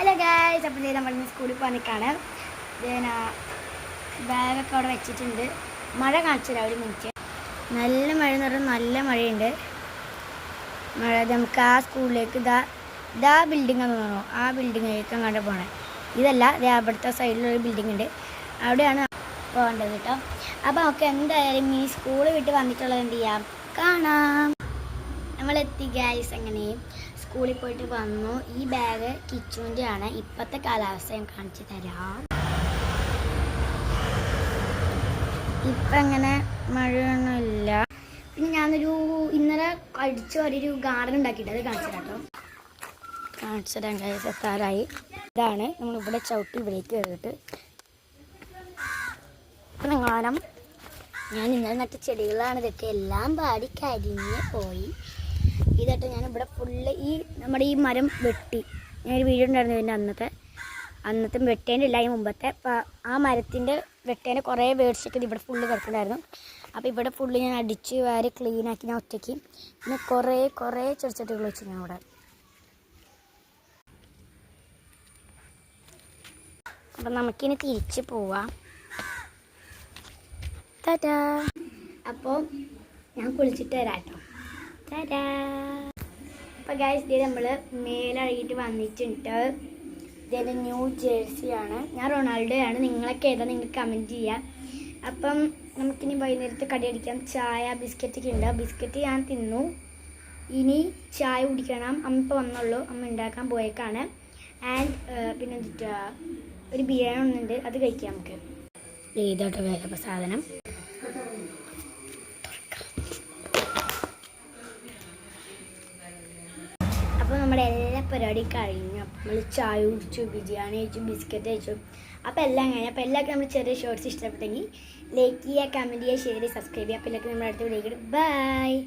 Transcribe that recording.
Hello guys, അപ്പം നമ്മൾ സ്കൂളിൽ പോകാൻ നിൽക്കുകയാണ്. ബാഗൊക്കെ അവിടെ വെച്ചിട്ടുണ്ട്. മഴ കാണിച്ചു തരാം, ഒരു മിനിറ്റ്. നല്ല മഴ എന്ന് പറഞ്ഞാൽ നല്ല മഴയുണ്ട്. മഴ നമുക്ക് ആ സ്കൂളിലേക്ക് ഇതാ ബിൽഡിംഗ് എന്ന് തോന്നുന്നു. ആ ബിൽഡിങ്ങിലേക്ക് അങ്ങോട്ട് പോകണേ. ഇതല്ല, അവിടുത്തെ സൈഡിലൊരു ബിൽഡിംഗ് ഉണ്ട്, അവിടെയാണ് പോകേണ്ടത് കേട്ടോ. അപ്പോൾ നമുക്ക് എന്തായാലും ഈ സ്കൂൾ വിട്ട് വന്നിട്ടുള്ളത് എന്ത് ചെയ്യാം, കാണാം. നമ്മളെത്തി ഗായ്സ്. അങ്ങനെ സ്കൂളിൽ പോയിട്ട് വന്നു. ഈ ബാഗ് കിച്ചുവിൻ്റെ ആണ്. ഇപ്പോഴത്തെ കാലാവസ്ഥ ഞാൻ കാണിച്ചു തരാം. ഇപ്പം അങ്ങനെ മഴയൊന്നുമില്ല. പിന്നെ ഞാനൊരു ഇന്നലെ അടിച്ചു ഒരു ഗാർഡൻ ഉണ്ടാക്കിയിട്ട് അത് കാണിച്ചു തരാം കേട്ടോ. കാണിച്ചു തരാം ഗായ്സ്. എത്താറായി. ഇതാണ് നമ്മളിവിടെ ചവിട്ടി ഇവിടേക്ക് കയറിയിട്ട്. ഇപ്പം നിങ്ങളാനം ഞാൻ ഇന്നലെ നട്ട ചെടികളാണ് ഇതൊക്കെ. എല്ലാം പാടി കരിഞ്ഞ് പോയി. ഇതായിട്ട് ഞാനിവിടെ ഫുള്ള് നമ്മുടെ ഈ മരം വെട്ടി. ഞാനൊരു വീഡിയോ ഉണ്ടായിരുന്നു ഇതിൻ്റെ അന്നത്തെ വെട്ടേൻ്റെ ഇല്ല, ഈ മുമ്പത്തെ. അപ്പോൾ ആ മരത്തിൻ്റെ വെട്ടേൻ്റെ കുറേ വേർഡ്സൊക്കെ ഇവിടെ ഫുള്ള് കിടക്കുന്നുണ്ടായിരുന്നു. അപ്പോൾ ഇവിടെ ഫുള്ള് ഞാൻ അടിച്ച് വാരി ക്ലീനാക്കി ഞാൻ ഒറ്റയ്ക്ക്. പിന്നെ കുറേ ചെറുച്ചട്ടികൾ വെച്ചു ഞാൻ ഇവിടെ. അപ്പം നമുക്കിനി തിരിച്ച് പോവാം. ടാറ്റാ. അപ്പോൾ ഞാൻ കുളിച്ചിട്ട് വരാം കേട്ടോ. ടാറ്റാ. അപ്പോൾ ഗൈസ്, ഇത് നമ്മൾ മേലഴകിയിട്ട് വന്നിട്ടുണ്ട്. ഇതെൻ്റെ ന്യൂ ജേഴ്സിയാണ്. ഞാൻ റൊണാൾഡോയാണ്. നിങ്ങളൊക്കെ ഏതാ, നിങ്ങൾക്ക് കമൻറ്റ് ചെയ്യാം. അപ്പം നമുക്കിനി വൈകുന്നേരത്തെ കടിയടിക്കാം. ചായ ബിസ്ക്കറ്റൊക്കെ ഉണ്ട്. ബിസ്ക്കറ്റ് ഞാൻ തിന്നു. ഇനി ചായ കുടിക്കണം. അമ്മ ഇപ്പോൾ വന്നുള്ളൂ. അമ്മ ഉണ്ടാക്കാൻ പോയേക്കാണ്. ആൻഡ് പിന്നെ എന്തിട്ടാ, ഒരു ബിരിയാണി ഒന്നുണ്ട്, അത് കഴിക്കാം നമുക്ക്. ഇതോട്ട് വേഗം സാധനം. അപ്പോൾ നമ്മുടെ എല്ലാ പരിപാടിയും കഴിഞ്ഞു. അപ്പോൾ നമ്മൾ ചായ കുടിച്ചു, ബിരിയാണി കഴിച്ചു, ബിസ്ക്കറ്റ് കഴിച്ചു. അപ്പോൾ എല്ലാം കഴിഞ്ഞു. അപ്പോൾ എല്ലാവർക്കും നമ്മൾ ചെറിയ ഷോർട്സ് ഇഷ്ടപ്പെട്ടെങ്കിൽ ലൈക്ക് ചെയ്യുക, കമൻറ്റ് ചെയ്യുക, ഷെയർ ചെയ്യുക, സബ്സ്ക്രൈബ് ചെയ്യുക. അപ്പോൾ എല്ലാവർക്കും നമ്മുടെ അടുത്ത വീഡിയോ. ബൈ.